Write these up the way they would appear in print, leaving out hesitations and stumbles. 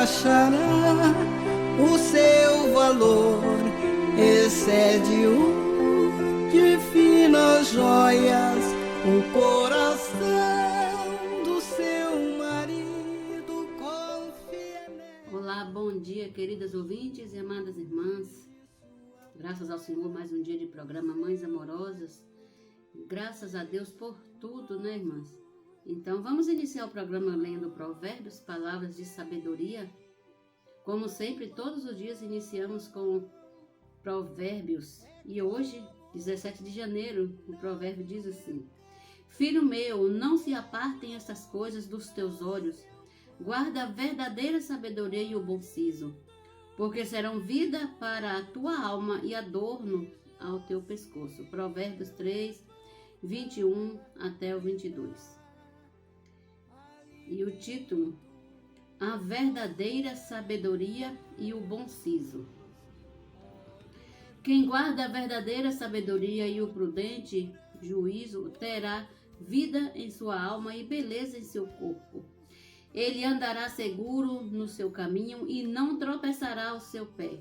achará o seu valor, excede o de finas joias, o coração do seu marido confia nele. Olá, bom dia, queridas ouvintes e amadas irmãs. Graças ao Senhor, mais um dia de programa Mães Amorosas. Graças a Deus por tudo, né, irmãs? Então, vamos iniciar o programa lendo Provérbios, palavras de sabedoria. Como sempre, todos os dias iniciamos com Provérbios. E hoje, 17 de janeiro, o provérbio diz assim: Filho meu, não se apartem estas coisas dos teus olhos. Guarda a verdadeira sabedoria e o bom siso, porque serão vida para a tua alma e adorno ao teu pescoço. Provérbios 3, 21 até o 22. E o título: A verdadeira sabedoria e o bom siso. Quem guarda a verdadeira sabedoria e o prudente juízo terá vida em sua alma e beleza em seu corpo. Ele andará seguro no seu caminho e não tropeçará o seu pé.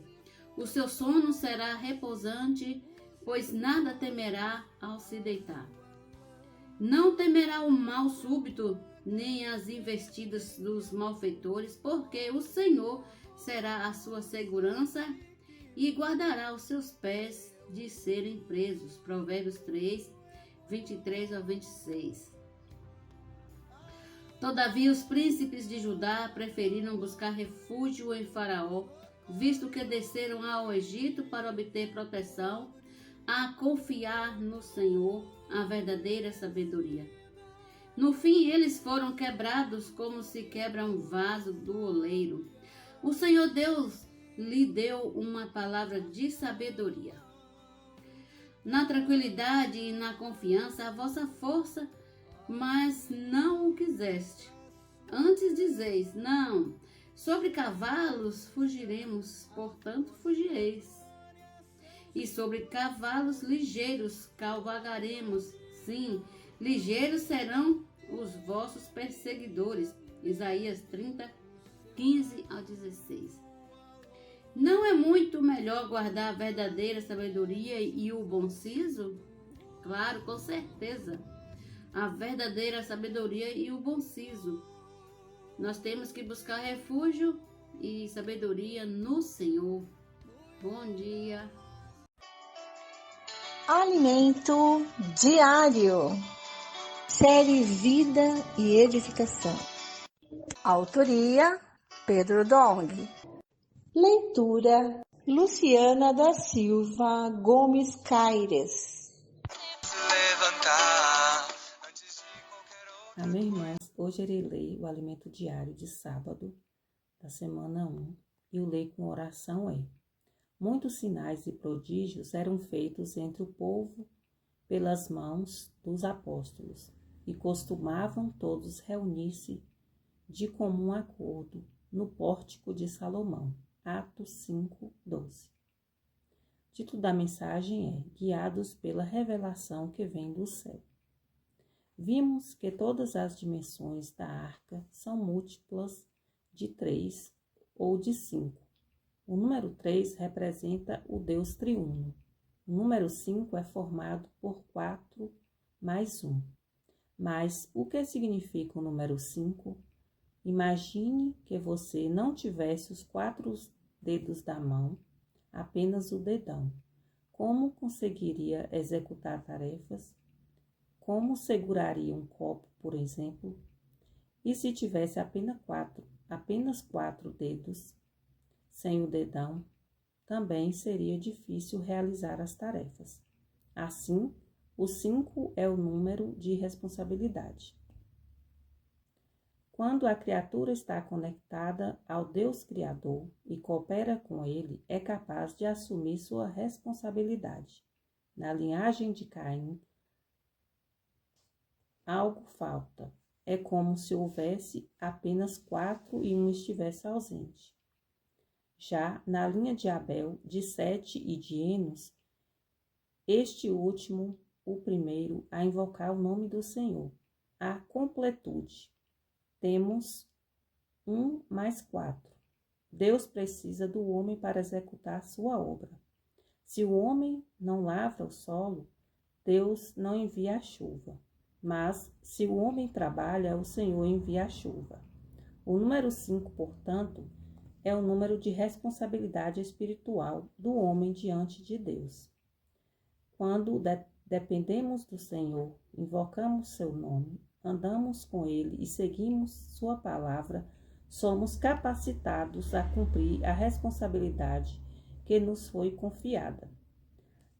O seu sono será repousante, pois nada temerá ao se deitar. Não temerá o mal súbito, nem as investidas dos malfeitores, porque o Senhor será a sua segurança e guardará os seus pés de serem presos. Provérbios 3, 23 a 26. Todavia os príncipes de Judá preferiram buscar refúgio em Faraó, visto que desceram ao Egito para obter proteção, a confiar no Senhor a verdadeira sabedoria. No fim, eles foram quebrados como se quebra um vaso do oleiro. O Senhor Deus lhe deu uma palavra de sabedoria. Na tranquilidade e na confiança, a vossa força, mas não o quiseste. Antes dizeis, não, sobre cavalos fugiremos, portanto fugireis. E sobre cavalos ligeiros cavalgaremos, sim, ligeiros serão os vossos perseguidores. Isaías 30, 15 ao 16. Não é muito melhor guardar a verdadeira sabedoria e o bom siso? Claro, com certeza. A verdadeira sabedoria e o bom siso. Nós temos que buscar refúgio e sabedoria no Senhor. Bom dia. Alimento diário. Série Vida e Edificação. Autoria: Pedro Dong. Leitura: Luciana da Silva Gomes Caires. Amém, irmãs? Hoje irei ler o alimento diário de sábado da semana 1 e o ler com oração é: Muitos sinais e prodígios eram feitos entre o povo pelas mãos dos apóstolos, e costumavam todos reunir-se de comum acordo no pórtico de Salomão. Atos 5, 12. Título da mensagem é: Guiados pela revelação que vem do céu. Vimos que todas as dimensões da arca são múltiplas de 3 ou de 5. O número 3 representa o Deus triuno. O número 5 é formado por 4 mais 1. Mas o que significa o número 5? Imagine que você não tivesse os 4 dedos da mão, apenas o dedão. Como conseguiria executar tarefas? Como seguraria um copo, por exemplo? E se tivesse apenas 4 dedos, sem o dedão, também seria difícil realizar as tarefas. Assim, o 5 é o número de responsabilidade. Quando a criatura está conectada ao Deus Criador e coopera com Ele, é capaz de assumir sua responsabilidade. Na linhagem de Caim, algo falta. É como se houvesse apenas 4 e um estivesse ausente. Já na linha de Abel, de Sete e de Enos, este último, o primeiro, a invocar o nome do Senhor. A completude. Temos 1 mais 4. Deus precisa do homem para executar sua obra. Se o homem não lavra o solo, Deus não envia a chuva. Mas, se o homem trabalha, o Senhor envia a chuva. O número 5, portanto, é o número de responsabilidade espiritual do homem diante de Deus. Quando dependemos do Senhor, invocamos seu nome, andamos com ele e seguimos sua palavra, somos capacitados a cumprir a responsabilidade que nos foi confiada.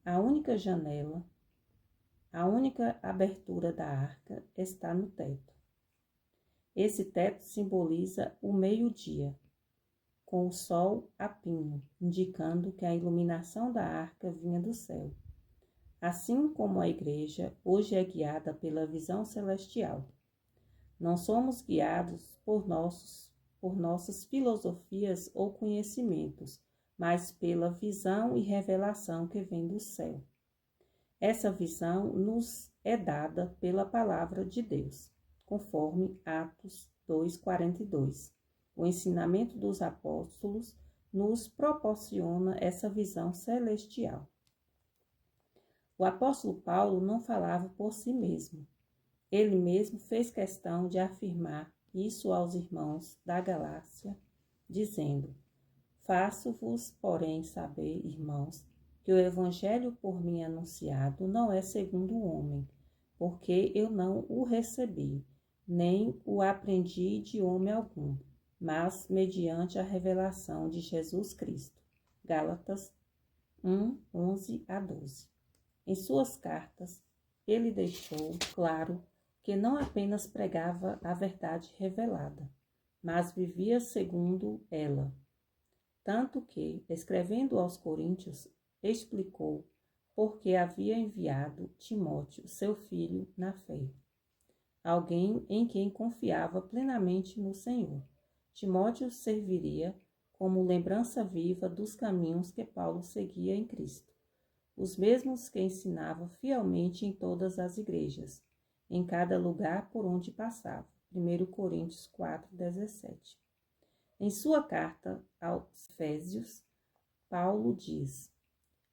A única janela, a única abertura da arca está no teto. Esse teto simboliza o meio-dia, com o sol a pino, indicando que a iluminação da arca vinha do céu. Assim como a igreja hoje é guiada pela visão celestial. Não somos guiados por nossas filosofias ou conhecimentos, mas pela visão e revelação que vem do céu. Essa visão nos é dada pela palavra de Deus, conforme Atos 2:42. O ensinamento dos apóstolos nos proporciona essa visão celestial. O apóstolo Paulo não falava por si mesmo. Ele mesmo fez questão de afirmar isso aos irmãos da Galácia, dizendo: Faço-vos, porém, saber, irmãos, que o evangelho por mim anunciado não é segundo o homem, porque eu não o recebi, nem o aprendi de homem algum, mas mediante a revelação de Jesus Cristo. Gálatas 1:11-12. Em suas cartas, ele deixou claro que não apenas pregava a verdade revelada, mas vivia segundo ela. Tanto que, escrevendo aos Coríntios, explicou por que havia enviado Timóteo, seu filho, na fé, alguém em quem confiava plenamente no Senhor. Timóteo serviria como lembrança viva dos caminhos que Paulo seguia em Cristo, os mesmos que ensinava fielmente em todas as igrejas, em cada lugar por onde passava. 1 Coríntios 4:17. Em sua carta aos Efésios, Paulo diz: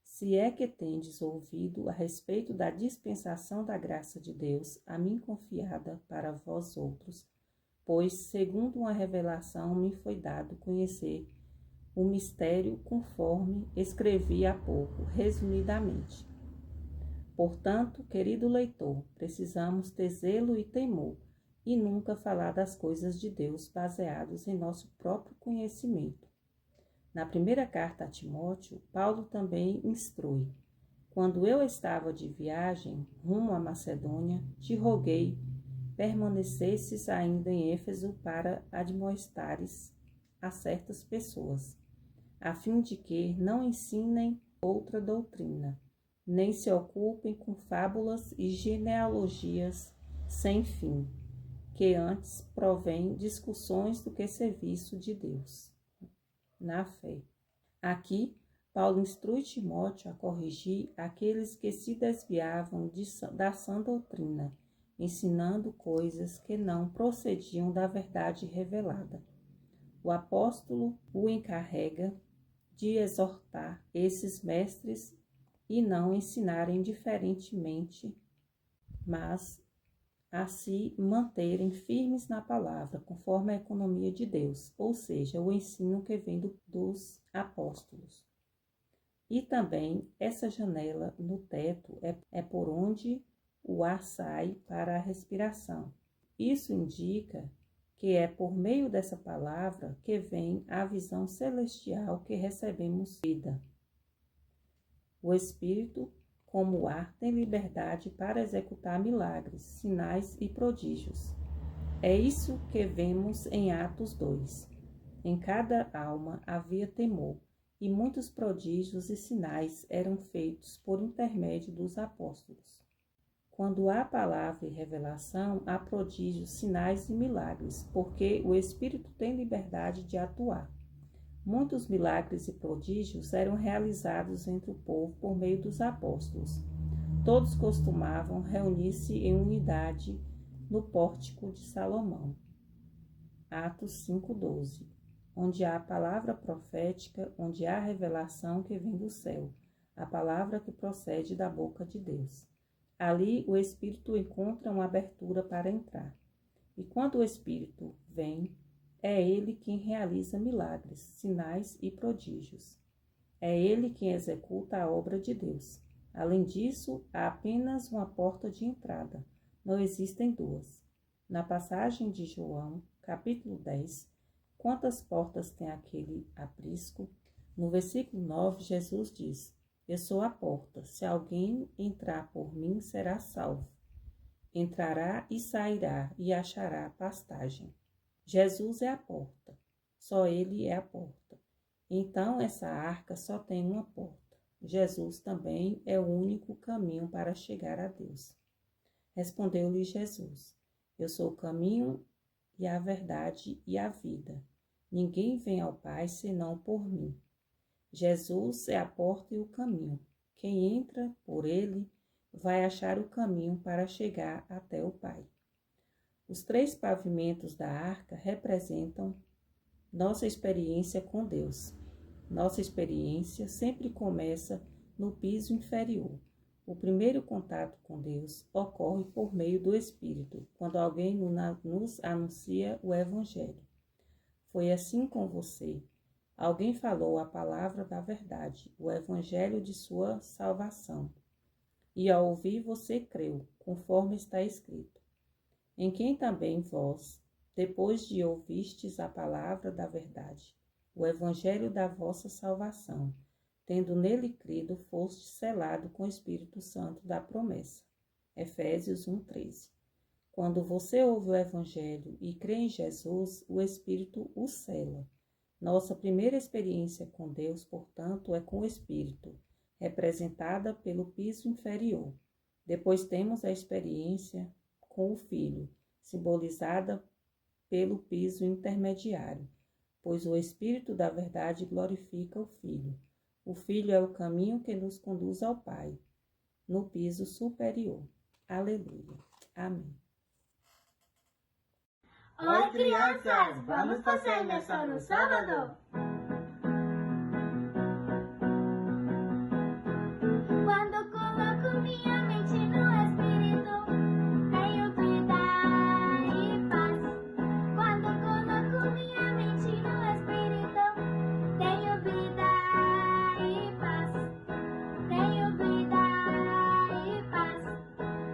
Se é que tendes ouvido a respeito da dispensação da graça de Deus, a mim confiada para vós outros, pois, segundo uma revelação, me foi dado conhecer o mistério conforme escrevi há pouco, resumidamente. Portanto, querido leitor, precisamos ter zelo e temor, e nunca falar das coisas de Deus baseados em nosso próprio conhecimento. Na primeira carta a Timóteo, Paulo também instrui: Quando eu estava de viagem rumo à Macedônia, te roguei permanecesses ainda em Éfeso para admoestares a certas pessoas, a fim de que não ensinem outra doutrina, nem se ocupem com fábulas e genealogias sem fim, que antes provém discussões do que serviço de Deus, na fé. Aqui, Paulo instrui Timóteo a corrigir aqueles que se desviavam da sã doutrina, ensinando coisas que não procediam da verdade revelada. O apóstolo o encarrega de exortar esses mestres e não ensinarem diferentemente, mas a se manterem firmes na palavra, conforme a economia de Deus, ou seja, o ensino que vem dos apóstolos. E também essa janela no teto é por onde o ar sai para a respiração. Isso indica que é por meio dessa palavra que vem a visão celestial que recebemos vida. O Espírito, como o ar, tem liberdade para executar milagres, sinais e prodígios. É isso que vemos em Atos 2. Em cada alma havia temor, e muitos prodígios e sinais eram feitos por intermédio dos apóstolos. Quando há palavra e revelação, há prodígios, sinais e milagres, porque o Espírito tem liberdade de atuar. Muitos milagres e prodígios eram realizados entre o povo por meio dos apóstolos. Todos costumavam reunir-se em unidade no pórtico de Salomão. Atos 5:12. onde há a palavra profética, onde há a revelação que vem do céu, a palavra que procede da boca de Deus. Ali o Espírito encontra uma abertura para entrar. E quando o Espírito vem, é ele quem realiza milagres, sinais e prodígios. É ele quem executa a obra de Deus. Além disso, há apenas uma porta de entrada, não existem duas. Na passagem de João, capítulo 10, quantas portas tem aquele aprisco? No versículo 9, Jesus diz: Eu sou a porta, se alguém entrar por mim, será salvo. Entrará e sairá e achará pastagem. Jesus é a porta, só ele é a porta. Então essa arca só tem uma porta. Jesus também é o único caminho para chegar a Deus. Respondeu-lhe Jesus: Eu sou o caminho e a verdade e a vida. Ninguém vem ao Pai senão por mim. Jesus é a porta e o caminho. Quem entra por ele vai achar o caminho para chegar até o Pai. Os 3 pavimentos da arca representam nossa experiência com Deus. Nossa experiência sempre começa no piso inferior. O primeiro contato com Deus ocorre por meio do Espírito, quando alguém nos anuncia o Evangelho. Foi assim com você. Alguém falou a palavra da verdade, o Evangelho de sua salvação. E ao ouvir você creu, conforme está escrito. Em quem também vós, depois de ouvistes a palavra da verdade, o Evangelho da vossa salvação, tendo nele crido, foste selado com o Espírito Santo da promessa. Efésios 1:13. Quando você ouve o Evangelho e crê em Jesus, o Espírito o sela. Nossa primeira experiência com Deus, portanto, é com o Espírito, representada pelo piso inferior. Depois temos a experiência com o Filho, simbolizada pelo piso intermediário, pois o Espírito da verdade glorifica o Filho. O Filho é o caminho que nos conduz ao Pai, no piso superior. Aleluia. Amém. Oi, crianças, vamos fazer lição no sábado? Quando coloco minha mente no Espírito, tenho vida e paz. Quando coloco minha mente no Espírito, tenho vida e paz. Tenho vida e paz.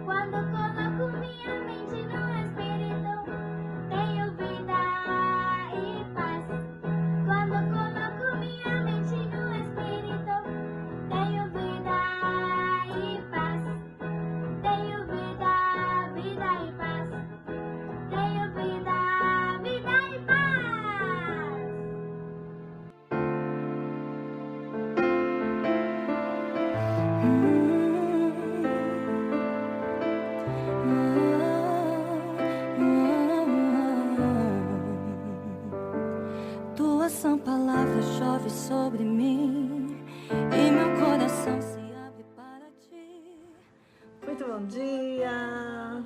Quando coloco minha mente no Espírito, tenho vida e paz. Quando coloco minha mente no Espírito, tenho vida e paz. Tenho vida, vida e paz. Tenho vida, vida e paz. Tua sã palavra chove sobre mim e meu coração se abre para ti. Muito bom dia!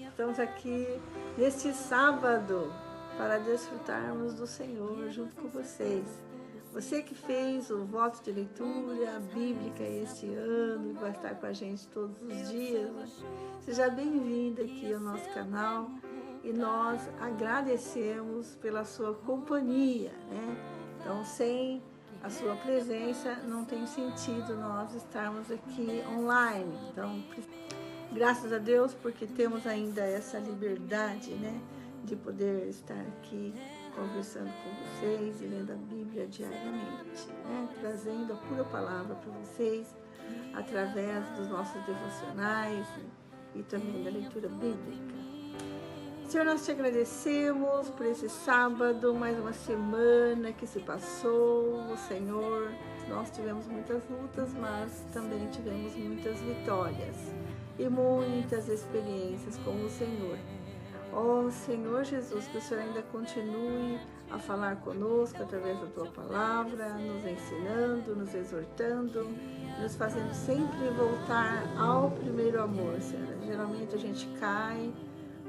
Estamos aqui neste sábado para desfrutarmos do Senhor junto com vocês. Você que fez o voto de leitura bíblica este ano e vai estar com a gente todos os dias, né? Seja bem-vindo aqui ao nosso canal e nós agradecemos pela sua companhia, né? Então, sem a sua presença, não tem sentido nós estarmos aqui online. Então, graças a Deus, porque temos ainda essa liberdade, né, de poder estar aqui conversando com vocês e lendo a Bíblia diariamente, né, trazendo a pura palavra para vocês através dos nossos devocionais e também da leitura bíblica. Senhor, nós te agradecemos por esse sábado, mais uma semana que se passou. Senhor, nós tivemos muitas lutas, mas também tivemos muitas vitórias e muitas experiências com o Senhor. Ó Senhor Jesus, que o Senhor ainda continue a falar conosco através da Tua palavra, nos ensinando, nos exortando, nos fazendo sempre voltar ao primeiro amor, Senhor. Geralmente a gente cai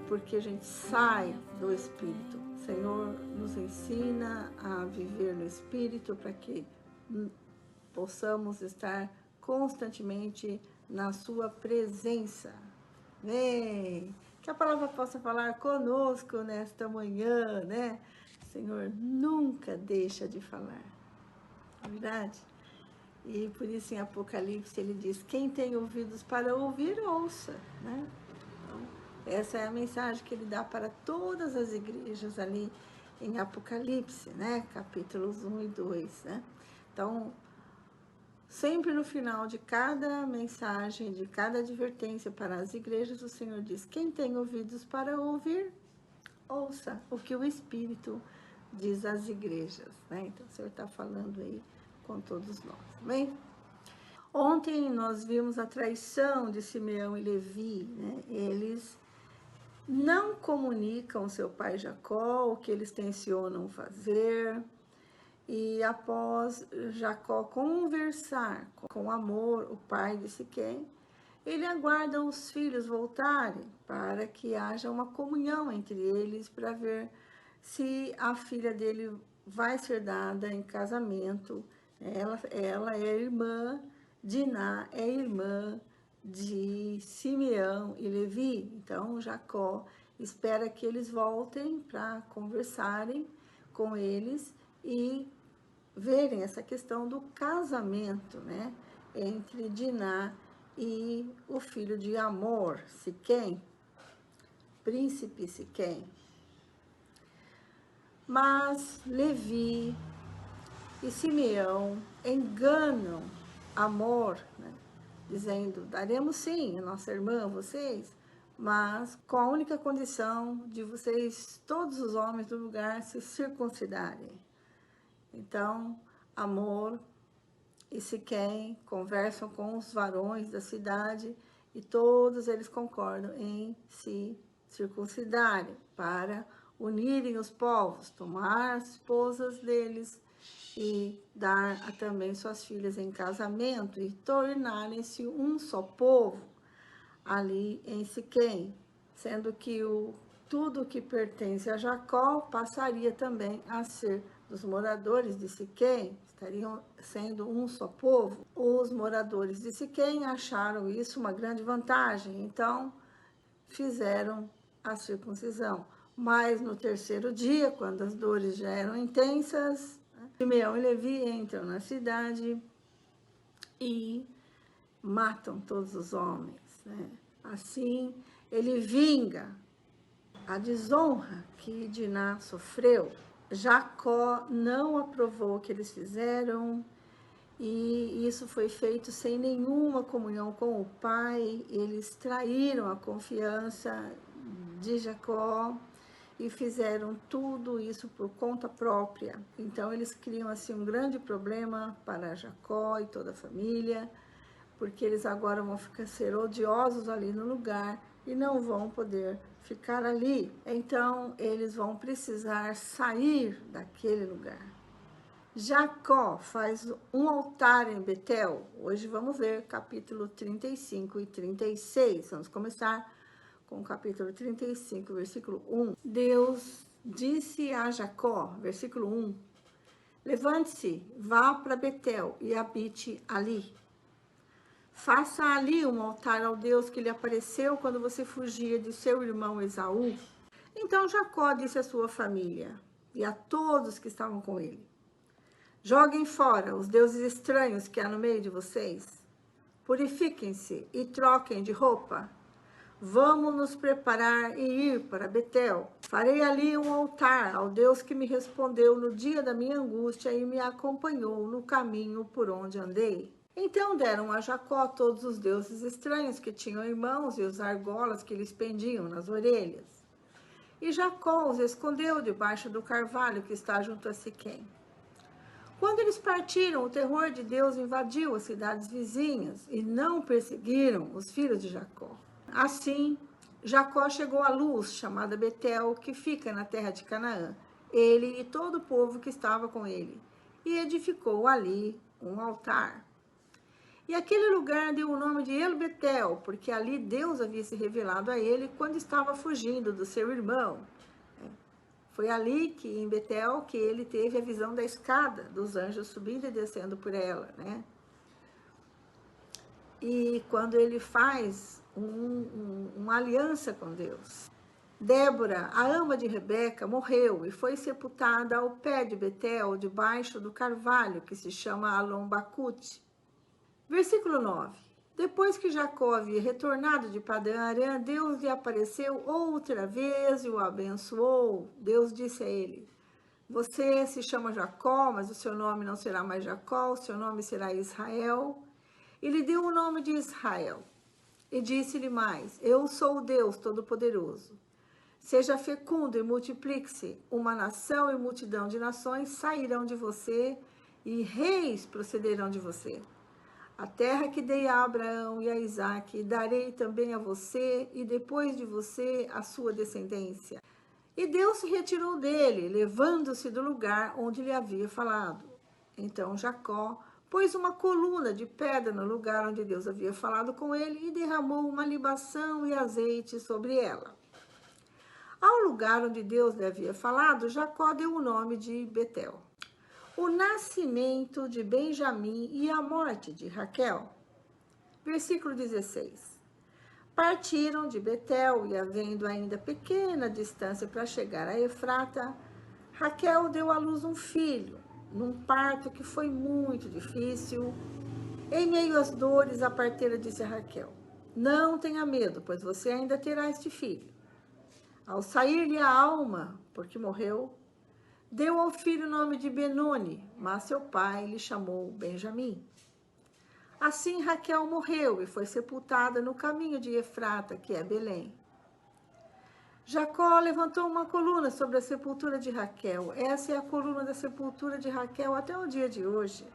porque a gente sai do Espírito, Senhor nos ensina a viver no Espírito para que possamos estar constantemente na sua presença. Amém. Que a palavra possa falar conosco nesta manhã, né? Senhor nunca deixa de falar, não é verdade? E por isso em Apocalipse ele diz, quem tem ouvidos para ouvir, ouça, né? Então, essa é a mensagem que ele dá para todas as igrejas ali em Apocalipse, né? Capítulos 1 e 2, né? Então, sempre no final de cada mensagem, de cada advertência para as igrejas, o Senhor diz, quem tem ouvidos para ouvir, ouça o que o Espírito diz às igrejas, né? Então, o Senhor está falando aí com todos nós, amém? Ontem nós vimos a traição de Simeão e Levi, né? Eles não comunicam ao seu pai Jacó o que eles tencionam fazer, e após Jacó conversar com Amor, o pai de Siquém, ele aguarda os filhos voltarem para que haja uma comunhão entre eles para ver se a filha dele vai ser dada em casamento. Ela é irmã, Diná é irmã de Simeão e Levi. Então Jacó espera que eles voltem para conversarem com eles e verem essa questão do casamento, né, entre Diná e o filho de Amor, Siquém, príncipe Siquém. Mas Levi e Simeão enganam Amor, né, dizendo, daremos sim a nossa irmã a vocês, mas com a única condição de vocês, todos os homens do lugar, se circuncidarem. Então, Amor e Siquém conversam com os varões da cidade e todos eles concordam em se circuncidarem para unirem os povos, tomar as esposas deles e dar também suas filhas em casamento e tornarem-se um só povo ali em Siquém, sendo que tudo que pertence a Jacó passaria também a ser dos moradores de Siquém, estariam sendo um só povo. Os moradores de Siquém acharam isso uma grande vantagem, então fizeram a circuncisão. Mas no terceiro dia, quando as dores já eram intensas, Simeão e Levi entram na cidade e matam todos os homens, né? Assim, ele vinga a desonra que Diná sofreu. Jacó não aprovou o que eles fizeram e isso foi feito sem nenhuma comunhão com o pai. Eles traíram a confiança de Jacó e fizeram tudo isso por conta própria. Então eles criam assim um grande problema para Jacó e toda a família, porque eles agora vão ser odiosos ali no lugar e não vão poder ficar ali. Então eles vão precisar sair daquele lugar. Jacó faz um altar em Betel. Hoje vamos ver capítulo 35 e 36. Vamos começar com o capítulo 35, versículo 1. Deus disse a Jacó, versículo 1, levante-se, vá para Betel e habite ali. Faça ali um altar ao Deus que lhe apareceu quando você fugia de seu irmão Esaú. Então Jacó disse à sua família e a todos que estavam com ele, joguem fora os deuses estranhos que há no meio de vocês. Purifiquem-se e troquem de roupa. Vamos nos preparar e ir para Betel. Farei ali um altar ao Deus que me respondeu no dia da minha angústia e me acompanhou no caminho por onde andei. Então deram a Jacó todos os deuses estranhos que tinham irmãos e os argolas que lhes pendiam nas orelhas. E Jacó os escondeu debaixo do carvalho que está junto a Siquém. Quando eles partiram, o terror de Deus invadiu as cidades vizinhas e não perseguiram os filhos de Jacó. Assim, Jacó chegou à Luz, chamada Betel, que fica na terra de Canaã, ele e todo o povo que estava com ele, e edificou ali um altar. E aquele lugar deu o nome de El-Betel, porque ali Deus havia se revelado a ele quando estava fugindo do seu irmão. Foi ali que, em Betel, que ele teve a visão da escada, dos anjos subindo e descendo por ela, né? E quando ele faz uma aliança com Deus. Débora, a ama de Rebeca, morreu e foi sepultada ao pé de Betel, debaixo do carvalho, que se chama Alon-Bacute. Versículo 9. Depois que Jacó havia retornado de Padã-Arã, Deus lhe apareceu outra vez e o abençoou. Deus disse a ele: você se chama Jacó, mas o seu nome não será mais Jacó, o seu nome será Israel. E lhe deu o nome de Israel. E disse-lhe mais: eu sou o Deus Todo-Poderoso. Seja fecundo e multiplique-se. Uma nação e multidão de nações sairão de você, e reis procederão de você. A terra que dei a Abraão e a Isaque, darei também a você, e depois de você a sua descendência. E Deus se retirou dele, levando-se do lugar onde lhe havia falado. Então Jacó pôs uma coluna de pedra no lugar onde Deus havia falado com ele e derramou uma libação e azeite sobre ela. Ao lugar onde Deus lhe havia falado, Jacó deu o nome de Betel. O nascimento de Benjamim e a morte de Raquel. Versículo 16. Partiram de Betel e, havendo ainda pequena distância para chegar a Efrata, Raquel deu à luz um filho, num parto que foi muito difícil. Em meio às dores, a parteira disse a Raquel: não tenha medo, pois você ainda terá este filho. Ao sair-lhe a alma, porque morreu, deu ao filho o nome de Benoni, mas seu pai lhe chamou Benjamim. Assim Raquel morreu e foi sepultada no caminho de Efrata, que é Belém. Jacó levantou uma coluna sobre a sepultura de Raquel. Essa é a coluna da sepultura de Raquel até o dia de hoje.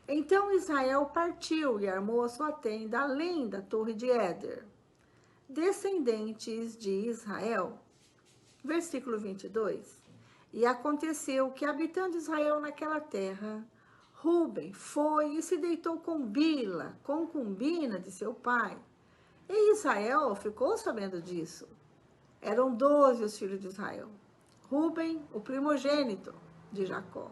Então Israel partiu e armou a sua tenda além da torre de Éder. Descendentes de Israel. Versículo 22. E aconteceu que, habitando Israel naquela terra, Ruben foi e se deitou com Bila, concubina de seu pai. E Israel ficou sabendo disso. Eram 12 os filhos de Israel. Ruben, o primogênito de Jacó.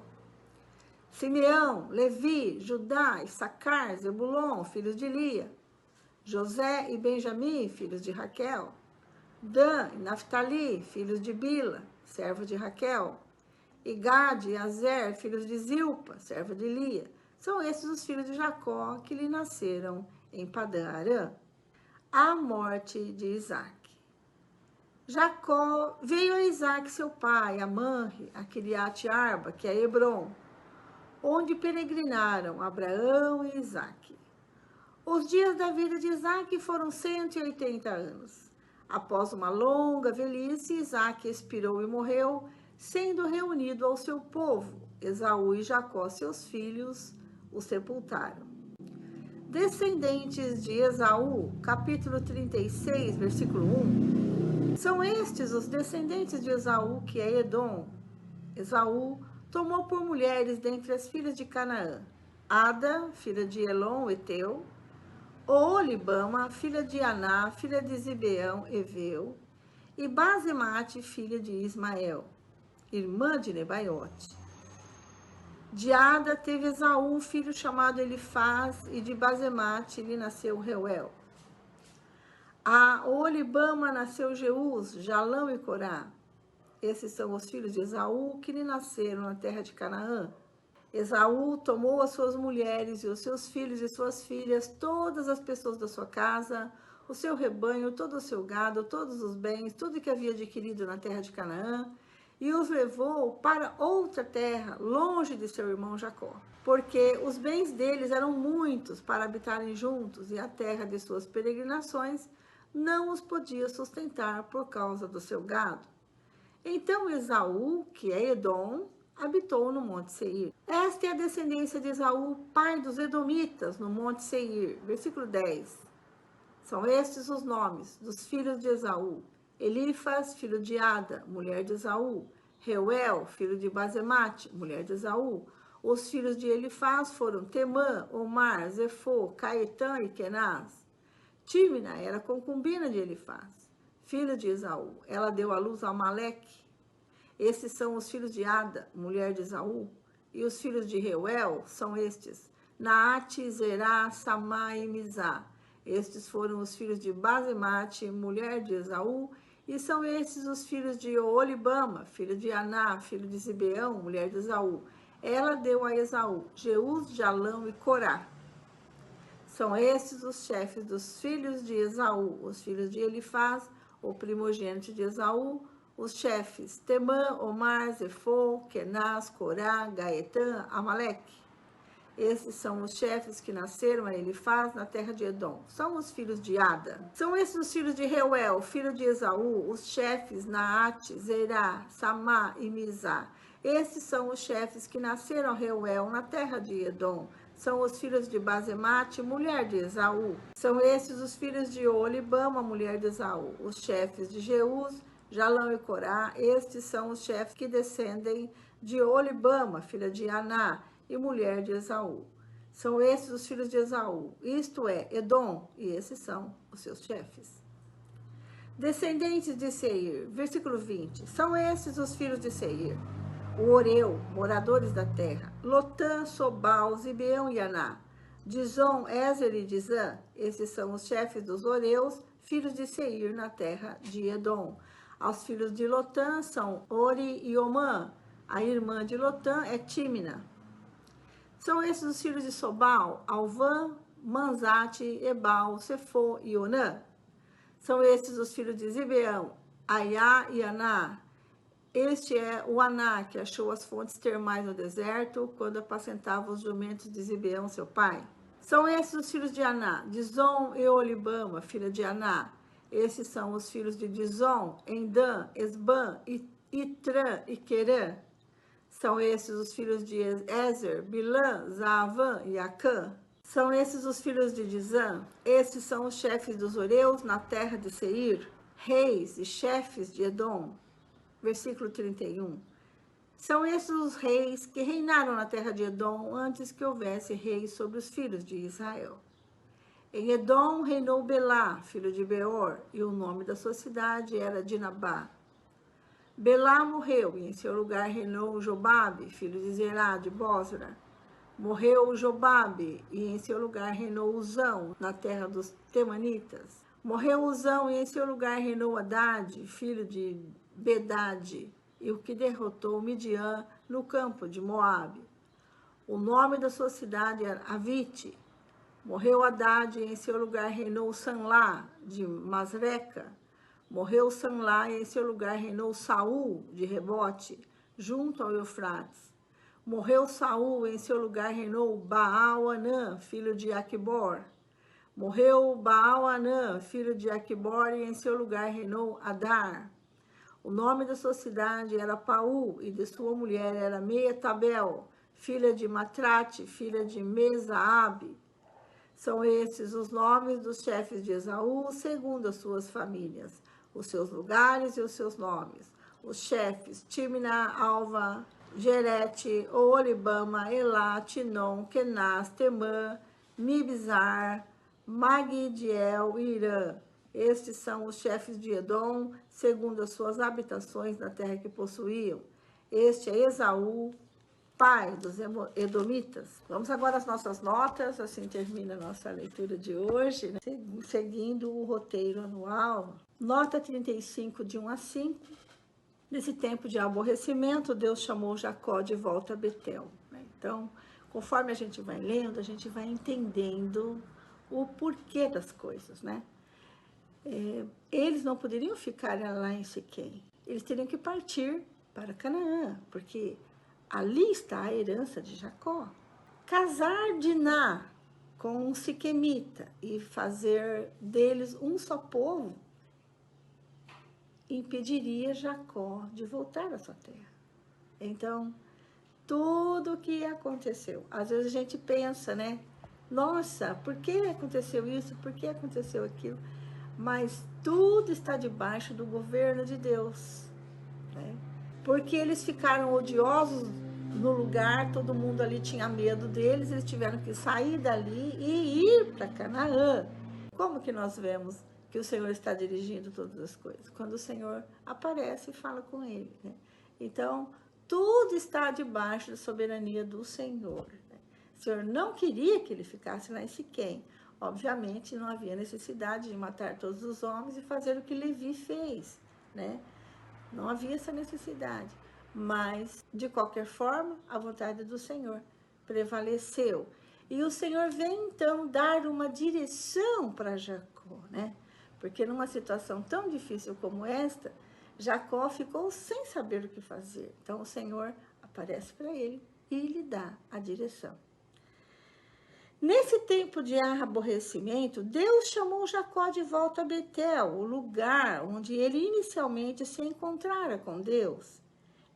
Simeão, Levi, Judá, Issacar, Zebulon, filhos de Lia. José e Benjamim, filhos de Raquel. Dan e Naftali, filhos de Bila, servo de Raquel. E Gade e Azer, filhos de Zilpa, serva de Lia. São esses os filhos de Jacó que lhe nasceram em Padã-Arã. A morte de Isaque. Jacó veio a Isaque, seu pai, a Manre, a Quiriate-Arba, que é Hebrom, onde peregrinaram Abraão e Isaque. Os dias da vida de Isaque foram 180 anos. Após uma longa velhice, Isaque expirou e morreu, sendo reunido ao seu povo. Esaú e Jacó, seus filhos, o sepultaram. Descendentes de Esaú, capítulo 36, versículo 1. São estes os descendentes de Esaú, que é Edom. Esaú tomou por mulheres dentre as filhas de Canaã Ada, filha de Elon, Eteu, Oolibama, filha de Aná, filha de Zibeão, Eveu, e Basemate, filha de Ismael, irmã de Nebaiote. De Ada teve Esaú um filho chamado Elifaz, e de Basemate lhe nasceu Reuel. A Oolibama nasceu Jeús, Jalão e Corá. Esses são os filhos de Esaú que lhe nasceram na terra de Canaã. Esaú tomou as suas mulheres e os seus filhos e suas filhas, todas as pessoas da sua casa, o seu rebanho, todo o seu gado, todos os bens, tudo que havia adquirido na terra de Canaã, e os levou para outra terra, longe de seu irmão Jacó, porque os bens deles eram muitos para habitarem juntos, e a terra de suas peregrinações não os podia sustentar por causa do seu gado. Então Esaú, que é Edom, habitou no Monte Seir. Esta é a descendência de Esaú, pai dos Edomitas, no Monte Seir. Versículo 10. São estes os nomes dos filhos de Esaú: Elifaz, filho de Ada, mulher de Esaú; Reuel, filho de Basemate, mulher de Esaú. Os filhos de Elifaz foram Temã, Omar, Zefô, Caetã e Kenaz. Tímina era concubina de Elifaz, filho de Esaú. Ela deu à luz a Amaleque. Esses são os filhos de Ada, mulher de Esaú. E os filhos de Reuel são estes: Naate, Zerá, Samá e Mizá. Estes foram os filhos de Basemate, mulher de Esaú. E são estes os filhos de Oolibama, filho de Aná, filho de Zibeão, mulher de Esaú. Ela deu a Esaú Jeús, Jalão e Corá. São estes os chefes dos filhos de Esaú, os filhos de Elifaz, o primogênito de Esaú, os chefes Temã, Omar, Zefô, Kenaz, Corá, Gaetã, Amaleque. Esses são os chefes que nasceram a Elifaz na terra de Edom. São os filhos de Ada. São esses os filhos de Reuel, filho de Esaú, os chefes Naate, Zerá, Samá e Mizá. Esses são os chefes que nasceram a Reuel na terra de Edom. São os filhos de Basemate, mulher de Esaú. São esses os filhos de Oolibama, mulher de Esaú, os chefes de Jeús, Jalão e Corá. Estes são os chefes que descendem de Oolibama, filha de Aná, e mulher de Esaú. São esses os filhos de Esaú, isto é, Edom, e esses são os seus chefes. Descendentes de Seir, versículo 20, são esses os filhos de Seir: o Oreu, moradores da terra, Lotã, Sobal, Zibeão e Aná, Dizon, Ézer e Dizã. Esses são os chefes dos Oreus, filhos de Seir na terra de Edom. Aos filhos de Lotã são Ori e Omã. A irmã de Lotã é Tímina. São esses os filhos de Sobal: Alvã, Manzate, Ebal, Sefô e Onã. São esses os filhos de Zibeão: Aiá e Aná. Este é o Aná, que achou as fontes termais no deserto, quando apacentava os jumentos de Zibeão, seu pai. São esses os filhos de Aná: Dizon e Oolibama, filha de Aná. Esses são os filhos de Dizon: Endã, Esbã, Itrã e Querã. São esses os filhos de Ézer, Bilã, Zaavã e Acã. São esses os filhos de Dizã. Esses são os chefes dos Oreus na terra de Seir, reis e chefes de Edom. Versículo 31. São esses os reis que reinaram na terra de Edom antes que houvesse reis sobre os filhos de Israel. Em Edom reinou Belá, filho de Beor, e o nome da sua cidade era Dinabá. Belá morreu, e em seu lugar reinou Jobabe, filho de Zerá, de Bósra. Morreu Jobabe, e em seu lugar reinou Uzão, na terra dos Temanitas. Morreu Uzão, e em seu lugar reinou Haddad, filho de Bedade, e o que derrotou Midian no campo de Moabe. O nome da sua cidade era Avite. Morreu Haddad, e em seu lugar reinou Sanlá, de Masreca. Morreu Sanlá, e em seu lugar reinou Saul, de Rebote, junto ao Eufrates. Morreu Saul, e em seu lugar reinou Baal-Anã, filho de Aquibor. Morreu Baal-Anã, filho de Aquibor, e em seu lugar reinou Adar. O nome da sua cidade era Paú, e de sua mulher era Meetabel, filha de Matrate, filha de Mesaabe. São esses os nomes dos chefes de Esaú, segundo as suas famílias, os seus lugares e os seus nomes. Os chefes: Timna, Alva, Jerete, Oolibama, Elá, Tinon, Kenaz, Temã, Mibzar, Magidiel e Irã. Estes são os chefes de Edom, segundo as suas habitações na terra que possuíam. Este é Esaú, pai dos Edomitas. Vamos agora às nossas notas, assim termina a nossa leitura de hoje, né? Seguindo o roteiro anual. Nota 35, de 1 a 5. Nesse tempo de aborrecimento, Deus chamou Jacó de volta a Betel, né? Então, conforme a gente vai lendo, a gente vai entendendo o porquê das coisas, né? Eles não poderiam ficar lá em Siquém. Eles teriam que partir para Canaã, porque ali está a herança de Jacó. Casar Diná com um siquemita e fazer deles um só povo impediria Jacó de voltar à sua terra. Então, tudo o que aconteceu, às vezes a gente pensa, né? Nossa, por que aconteceu isso? Por que aconteceu aquilo? Mas tudo está debaixo do governo de Deus, né? Porque eles ficaram odiosos no lugar, todo mundo ali tinha medo deles, eles tiveram que sair dali e ir para Canaã. Como que nós vemos que o Senhor está dirigindo todas as coisas? Quando o Senhor aparece e fala com ele, né? Então, tudo está debaixo da soberania do Senhor. O Senhor não queria que ele ficasse lá em Siquém. Obviamente, não havia necessidade de matar todos os homens e fazer o que Levi fez, né? Não havia essa necessidade. Mas, de qualquer forma, a vontade do Senhor prevaleceu. E o Senhor vem, então, dar uma direção para Jacó, né? Porque numa situação tão difícil como esta, Jacó ficou sem saber o que fazer. Então, o Senhor aparece para ele e lhe dá a direção. Nesse tempo de aborrecimento, Deus chamou Jacó de volta a Betel, o lugar onde ele inicialmente se encontrara com Deus.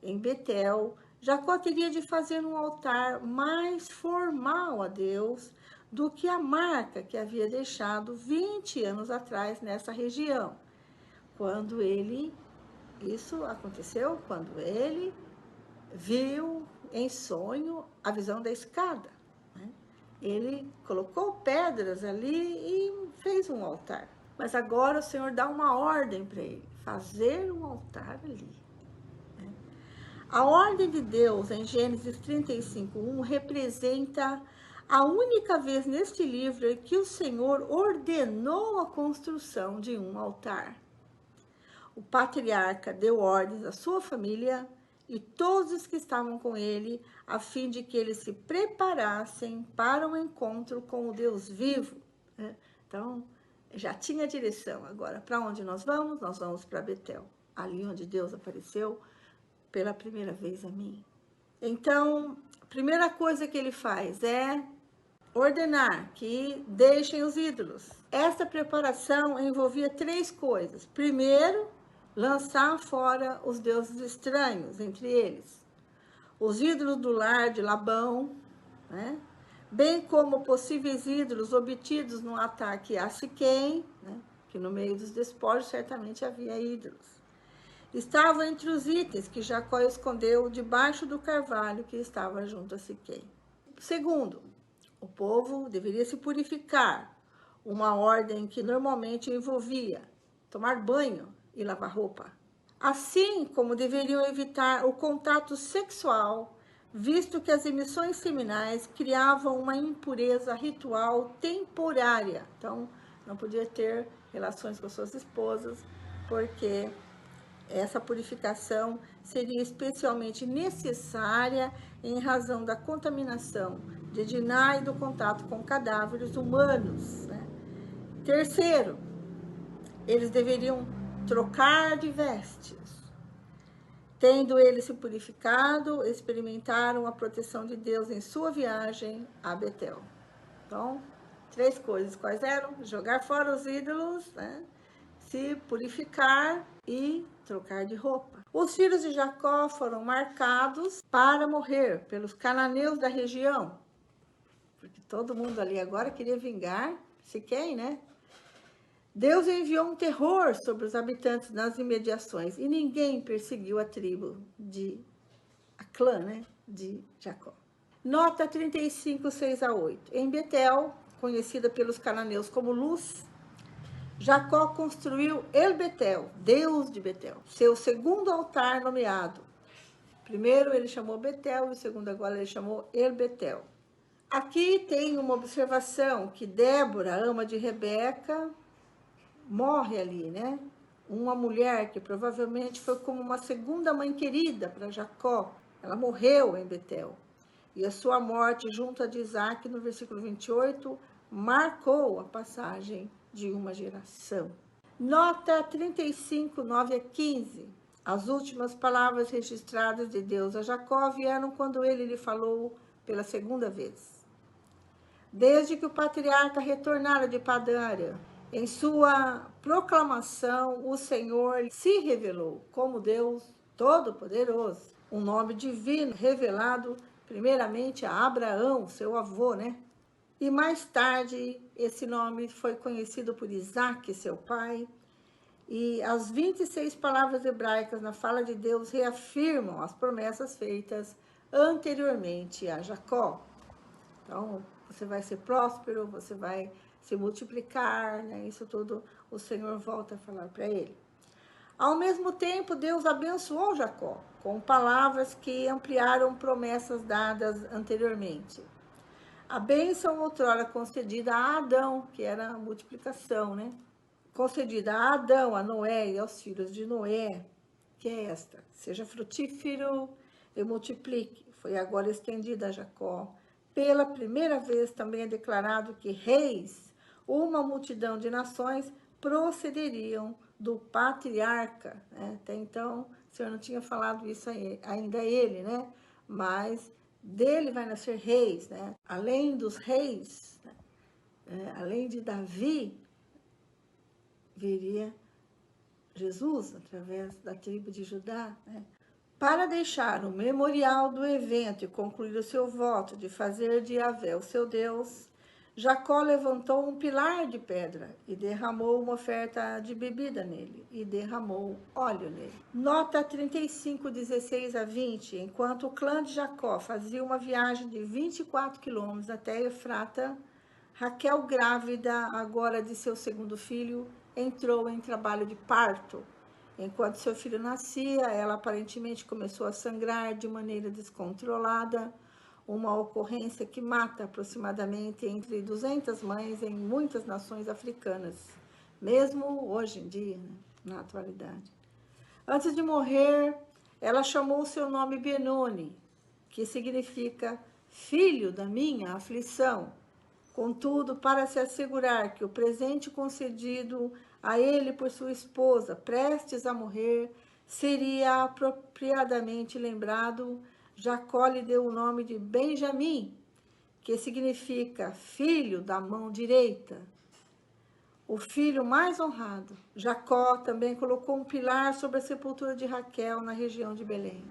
Em Betel, Jacó teria de fazer um altar mais formal a Deus do que a marca que havia deixado 20 anos atrás nessa região. Isso aconteceu quando ele viu em sonho a visão da escada. Ele colocou pedras ali e fez um altar. Mas agora o Senhor dá uma ordem para ele, fazer um altar ali. A ordem de Deus em Gênesis 35:1 representa a única vez neste livro que o Senhor ordenou a construção de um altar. O patriarca deu ordens à sua família e todos os que estavam com ele, a fim de que eles se preparassem para um encontro com o Deus vivo. Então, já tinha direção. Agora, para onde nós vamos? Nós vamos para Betel, ali onde Deus apareceu pela primeira vez a mim. Então, a primeira coisa que ele faz é ordenar que deixem os ídolos. Essa preparação envolvia 3 coisas. Primeiro, lançar fora os deuses estranhos, entre eles os ídolos do lar de Labão, né? Bem como possíveis ídolos obtidos no ataque a Siquém, né? Que no meio dos despojos certamente havia ídolos. Estavam entre os itens que Jacó escondeu debaixo do carvalho que estava junto a Siquém. Segundo, o povo deveria se purificar, uma ordem que normalmente envolvia tomar banho e lavar roupa. Assim como deveriam evitar o contato sexual, visto que as emissões seminais criavam uma impureza ritual temporária. Então, não podia ter relações com suas esposas, porque essa purificação seria especialmente necessária em razão da contaminação de Diná e do contato com cadáveres humanos, né? Terceiro, eles deveriam trocar de vestes. Tendo eles se purificado, experimentaram a proteção de Deus em sua viagem a Betel. Então, 3 coisas. Quais eram? Jogar fora os ídolos, né? Se purificar e trocar de roupa. Os filhos de Jacó foram marcados para morrer pelos cananeus da região. Porque todo mundo ali agora queria vingar Siquém, né? Deus enviou um terror sobre os habitantes nas imediações e ninguém perseguiu a tribo a clã, né, de Jacó. Nota 35, 6-8. Em Betel, conhecida pelos cananeus como Luz, Jacó construiu El Betel, Deus de Betel, seu segundo altar nomeado. Primeiro ele chamou Betel e o segundo agora ele chamou El Betel. Aqui tem uma observação que Débora, ama de Rebeca, morre ali, né? Uma mulher que provavelmente foi como uma segunda mãe querida para Jacó. Ela morreu em Betel. E a sua morte junto a de Isaac, no versículo 28, marcou a passagem de uma geração. Nota 35, 9-15. As últimas palavras registradas de Deus a Jacó vieram quando ele lhe falou pela segunda vez. Desde que o patriarca retornara de Padã-Arã, em sua proclamação, o Senhor se revelou como Deus Todo-Poderoso, um nome divino revelado primeiramente a Abraão, seu avô, né? E mais tarde, esse nome foi conhecido por Isaac, seu pai. E as 26 palavras hebraicas na fala de Deus reafirmam as promessas feitas anteriormente a Jacó. Então, você vai ser próspero, você vai se multiplicar, né? Isso tudo o Senhor volta a falar para ele. Ao mesmo tempo, Deus abençoou Jacó com palavras que ampliaram promessas dadas anteriormente. A bênção outrora concedida a Adão, que era a multiplicação, né? Concedida a Adão, a Noé e aos filhos de Noé, que é esta: seja frutífero e multiplique. Foi agora estendida a Jacó. Pela primeira vez também é declarado que reis, uma multidão de nações, procederiam do patriarca, né? Até então, o Senhor não tinha falado isso ainda ele, né? Mas dele vai nascer reis, né? Além dos reis, né? Além de Davi, viria Jesus, através da tribo de Judá, né? Para deixar o memorial do evento e concluir o seu voto de fazer de Yahvé o seu Deus, Jacó levantou um pilar de pedra e derramou uma oferta de bebida nele, e derramou óleo nele. Nota 35, 16 a 20. Enquanto o clã de Jacó fazia uma viagem de 24 quilômetros até Efrata, Raquel, grávida agora de seu segundo filho, entrou em trabalho de parto. Enquanto seu filho nascia, ela aparentemente começou a sangrar de maneira descontrolada, uma ocorrência que mata aproximadamente entre 200 mães em muitas nações africanas, mesmo hoje em dia, né, na atualidade. Antes de morrer, ela chamou seu nome Benoni, que significa filho da minha aflição. Contudo, para se assegurar que o presente concedido a ele por sua esposa, prestes a morrer, seria apropriadamente lembrado, Jacó lhe deu o nome de Benjamim, que significa filho da mão direita, o filho mais honrado. Jacó também colocou um pilar sobre a sepultura de Raquel na região de Belém.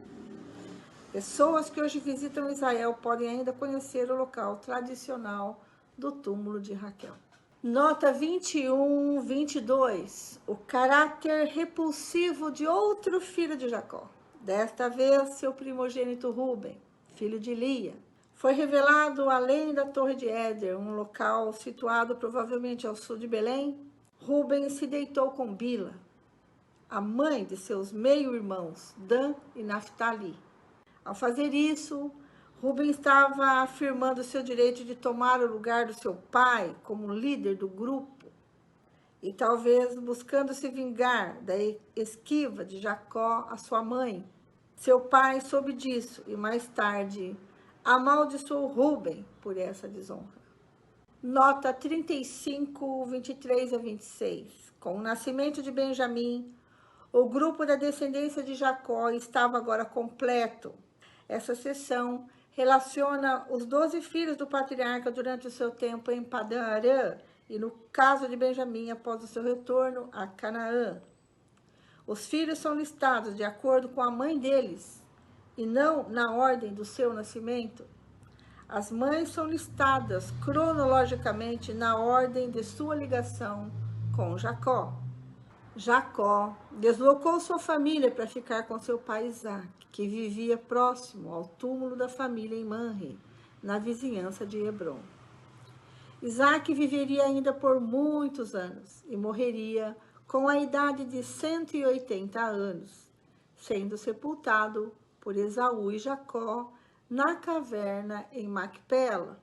Pessoas que hoje visitam Israel podem ainda conhecer o local tradicional do túmulo de Raquel. Nota 21, 22. O caráter repulsivo de outro filho de Jacó. Desta vez, seu primogênito Ruben, filho de Lia. Foi revelado além da Torre de Éder, um local situado provavelmente ao sul de Belém. Ruben se deitou com Bila, a mãe de seus meio-irmãos, Dan e Naftali. Ao fazer isso, Ruben estava afirmando seu direito de tomar o lugar do seu pai como líder do grupo e talvez buscando se vingar da esquiva de Jacó, a sua mãe. Seu pai soube disso e mais tarde amaldiçoou Ruben por essa desonra. Nota 35, 23 a 26. Com o nascimento de Benjamim, o grupo da descendência de Jacó estava agora completo. Essa seção relaciona os 12 filhos do patriarca durante o seu tempo em Padã Arã e, no caso de Benjamim, após o seu retorno a Canaã. Os filhos são listados de acordo com a mãe deles e não na ordem do seu nascimento. As mães são listadas cronologicamente na ordem de sua ligação com Jacó. Jacó deslocou sua família para ficar com seu pai Isaque, que vivia próximo ao túmulo da família em Manre, na vizinhança de Hebrom. Isaque viveria ainda por muitos anos e morreria com a idade de 180 anos, sendo sepultado por Esaú e Jacó na caverna em Macpela,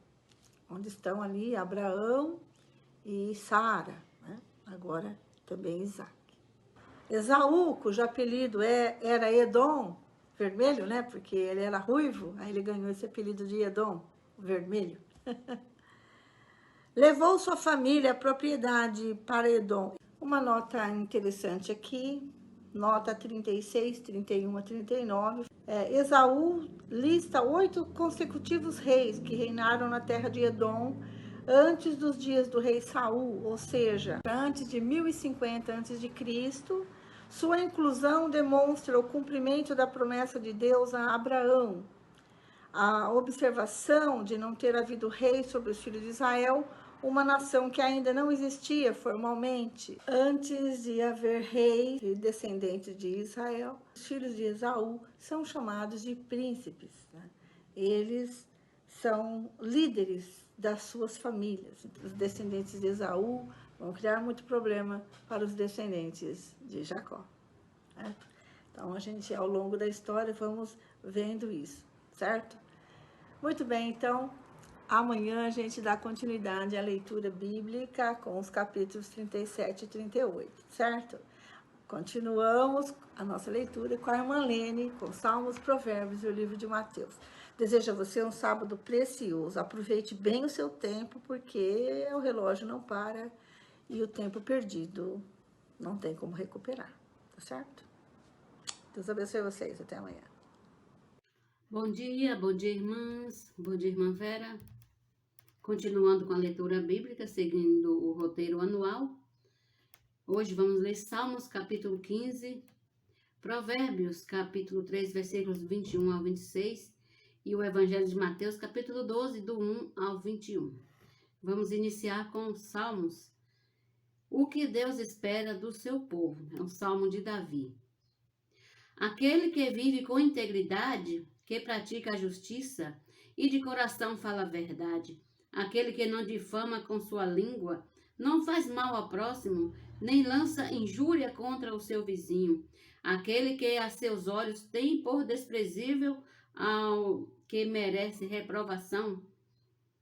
onde estão ali Abraão e Sara, né? Agora também Isaque. Esaú, cujo apelido era Edom, vermelho, né? Porque ele era ruivo, aí ele ganhou esse apelido de Edom, vermelho. Levou sua família à propriedade para Edom. Uma nota interessante aqui, nota 36, 31 a 39. Esaú lista 8 consecutivos reis que reinaram na terra de Edom antes dos dias do rei Saul, ou seja, antes de 1050 a.C., sua inclusão demonstra o cumprimento da promessa de Deus a Abraão. A observação de não ter havido rei sobre os filhos de Israel, uma nação que ainda não existia formalmente. Antes de haver rei e descendentes de Israel, os filhos de Esaú são chamados de príncipes, né? Eles são líderes das suas famílias. Os descendentes de Esaú vão criar muito problema para os descendentes de Jacó, né? Então, a gente, ao longo da história, vamos vendo isso, certo? Muito bem, então, amanhã a gente dá continuidade à leitura bíblica com os capítulos 37 e 38, certo? Continuamos a nossa leitura com a irmã Lene, com Salmos, Provérbios e o livro de Mateus. Desejo a você um sábado precioso. Aproveite bem o seu tempo, porque o relógio não para e o tempo perdido não tem como recuperar, tá certo? Deus abençoe vocês. Até amanhã. Bom dia, irmãs. Bom dia, irmã Vera. Continuando com a leitura bíblica, seguindo o roteiro anual. Hoje vamos ler Salmos, capítulo 15, Provérbios, capítulo 3, versículos 21 ao 26, e o Evangelho de Mateus, capítulo 12, do 1 ao 21. Vamos iniciar com os Salmos. O que Deus espera do seu povo. É um salmo de Davi. Aquele que vive com integridade, que pratica a justiça e de coração fala a verdade. Aquele que não difama com sua língua, não faz mal ao próximo, nem lança injúria contra o seu vizinho. Aquele que a seus olhos tem por desprezível ao que merece reprovação,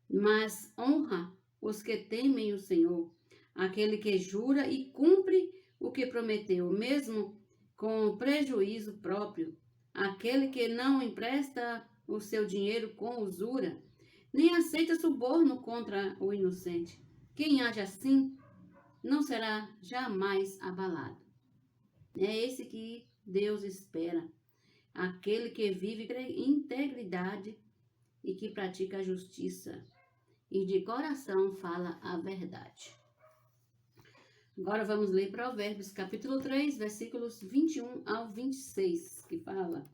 mas honra os que temem o Senhor. Aquele que jura e cumpre o que prometeu, mesmo com prejuízo próprio. Aquele que não empresta o seu dinheiro com usura, nem aceita suborno contra o inocente. Quem age assim não será jamais abalado. É esse que Deus espera. Aquele que vive em integridade e que pratica a justiça e de coração fala a verdade. Agora vamos ler Provérbios, capítulo 3, versículos 21 ao 26, que fala: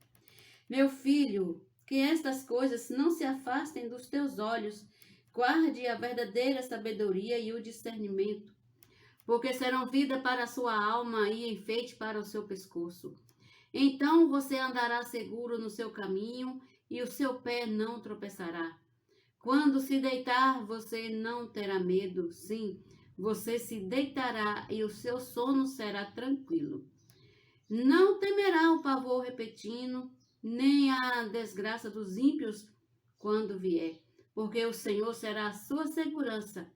Meu filho, que estas coisas não se afastem dos teus olhos, guarde a verdadeira sabedoria e o discernimento, porque serão vida para a sua alma e enfeite para o seu pescoço. Então você andará seguro no seu caminho e o seu pé não tropeçará. Quando se deitar, você não terá medo. Sim, você se deitará e o seu sono será tranquilo. Não temerá o pavor repentino, nem a desgraça dos ímpios quando vier, porque o Senhor será a sua segurança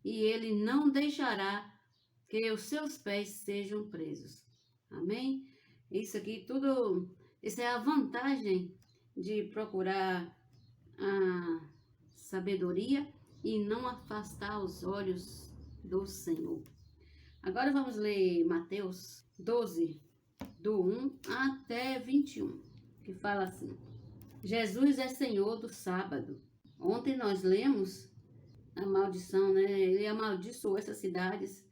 e ele não deixará que os seus pés sejam presos. Amém? Isso aqui tudo, isso é a vantagem de procurar a sabedoria e não afastar os olhos do Senhor. Agora vamos ler Mateus 12, do 1 até 21, que fala assim: Jesus é Senhor do sábado. Ontem nós lemos a maldição, né? Ele amaldiçoou essas cidades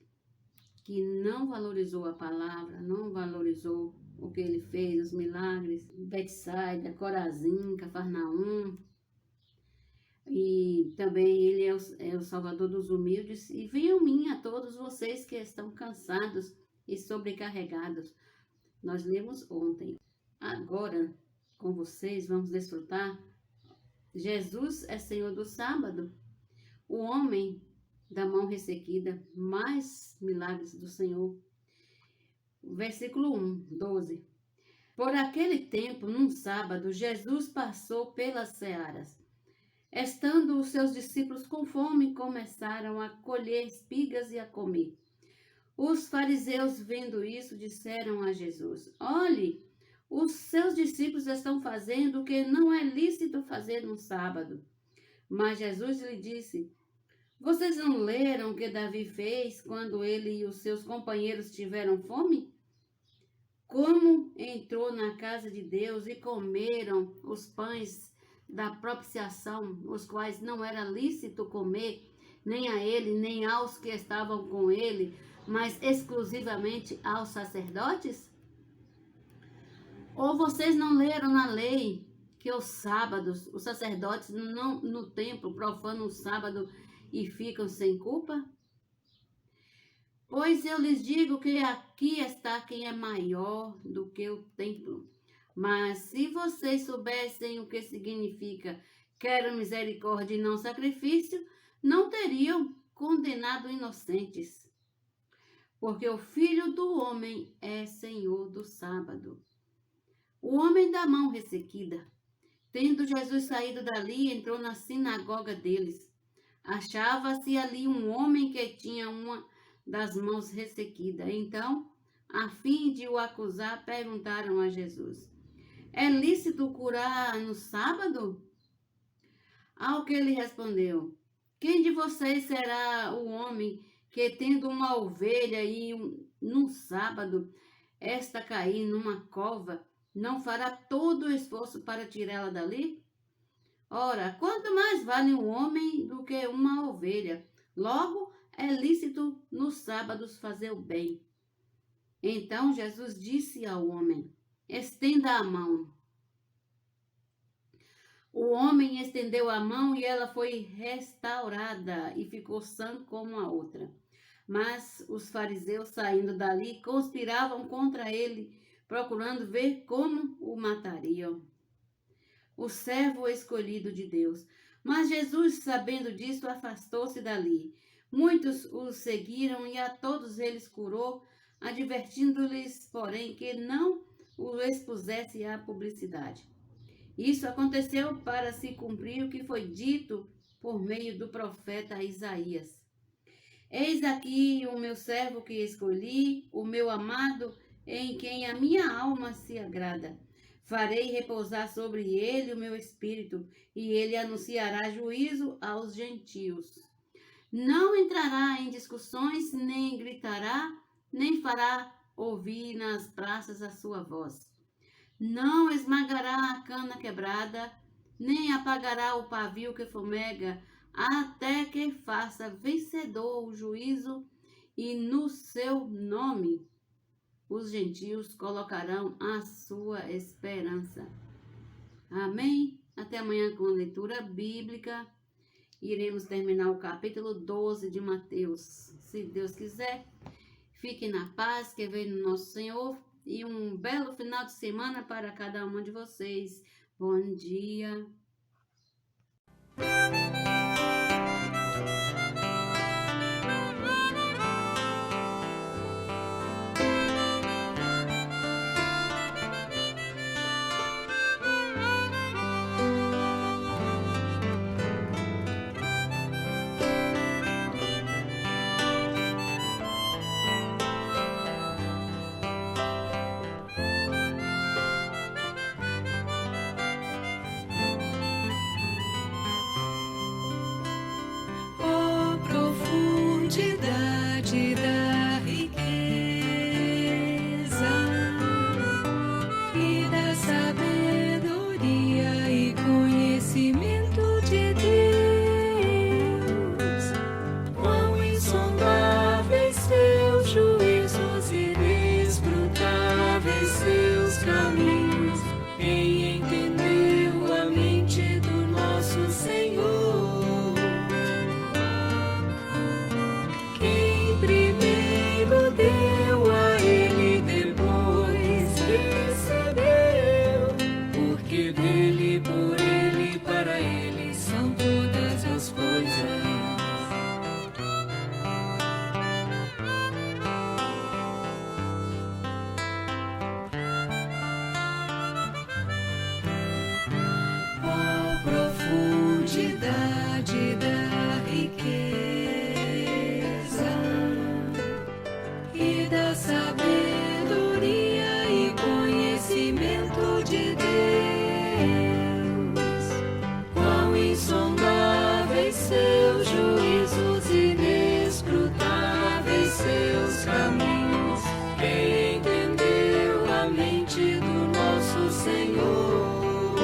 que não valorizou a palavra, não valorizou o que ele fez, os milagres, Betsaida, Corazim, Cafarnaum. E também ele é o Salvador dos humildes. E venham a mim a todos vocês que estão cansados e sobrecarregados. Nós lemos ontem. Agora, com vocês, vamos desfrutar. Jesus é Senhor do sábado. O homem da mão ressequida, mais milagres do Senhor. Versículo 1, 12. Por aquele tempo, num sábado, Jesus passou pelas searas. Estando os seus discípulos com fome, começaram a colher espigas e a comer. Os fariseus, vendo isso, disseram a Jesus: Olhe, os seus discípulos estão fazendo o que não é lícito fazer no sábado. Mas Jesus lhe disse: Vocês não leram o que Davi fez quando ele e os seus companheiros tiveram fome? Como entrou na casa de Deus e comeram os pães da propiciação, os quais não era lícito comer, nem a ele, nem aos que estavam com ele, mas exclusivamente aos sacerdotes? Ou vocês não leram na lei que os sábados, os sacerdotes no templo profanam o sábado e ficam sem culpa? Pois eu lhes digo que aqui está quem é maior do que o templo. Mas se vocês soubessem o que significa quero misericórdia e não sacrifício, não teriam condenado inocentes. Porque o Filho do Homem é Senhor do sábado. O homem da mão ressequida. Tendo Jesus saído dali, entrou na sinagoga deles. Achava-se ali um homem que tinha uma das mãos ressequida. Então, a fim de o acusar, perguntaram a Jesus: é lícito curar no sábado? Ao que ele respondeu: quem de vocês será o homem que, tendo uma ovelha e num sábado, esta cair numa cova, não fará todo o esforço para tirá-la dali? Ora, quanto mais vale um homem do que uma ovelha? Logo, é lícito nos sábados fazer o bem. Então Jesus disse ao homem: estenda a mão. O homem estendeu a mão e ela foi restaurada e ficou sã como a outra. Mas os fariseus, saindo dali, conspiravam contra ele, procurando ver como o matariam. O servo escolhido de Deus. Mas Jesus, sabendo disso, afastou-se dali. Muitos o seguiram e a todos eles curou, advertindo-lhes, porém, que não o expusesse à publicidade. Isso aconteceu para se cumprir o que foi dito por meio do profeta Isaías. Eis aqui o meu servo que escolhi, o meu amado, em quem a minha alma se agrada. Farei repousar sobre ele o meu espírito, e ele anunciará juízo aos gentios. Não entrará em discussões, nem gritará, nem fará ouvir nas praças a sua voz. Não esmagará a cana quebrada, nem apagará o pavio que fumega, até que faça vencedor o juízo, e no seu nome os gentios colocarão a sua esperança. Amém? Até amanhã com a leitura bíblica. Iremos terminar o capítulo 12 de Mateus. Se Deus quiser, fiquem na paz que vem no nosso Senhor. E um belo final de semana para cada uma de vocês. Bom dia. Oh, profundidade da riqueza e da sabedoria e conhecimento de Deus. Quão insondáveis seus juízos e inescrutáveis seus caminhos. Quem entendeu a mente do nosso Senhor? Quem primeiro deu a ele, depois recebeu, porque dele, por ele, para ele são todas as coisas. Oh, profundidade da riqueza e da sabedoria e conhecimento de Deus. Quão insondáveis seus juízos e inescrutáveis seus caminhos. Quem entendeu a mente do nosso Senhor?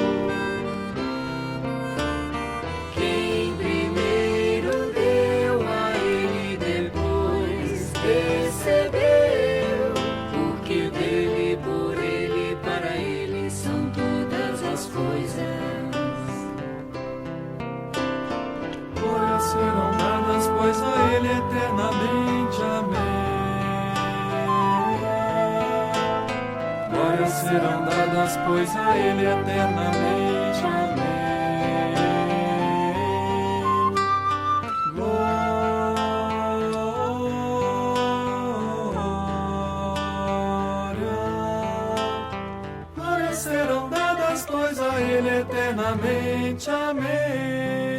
Quem primeiro deu a ele, depois recebeu, porque dele, por ele, para ele são todas as coisas. Glórias serão dadas, pois a ele eternamente. Amém. Glórias serão dadas, pois a ele eternamente. Amém. Glória serão dadas, pois a Ele eternamente. Amém.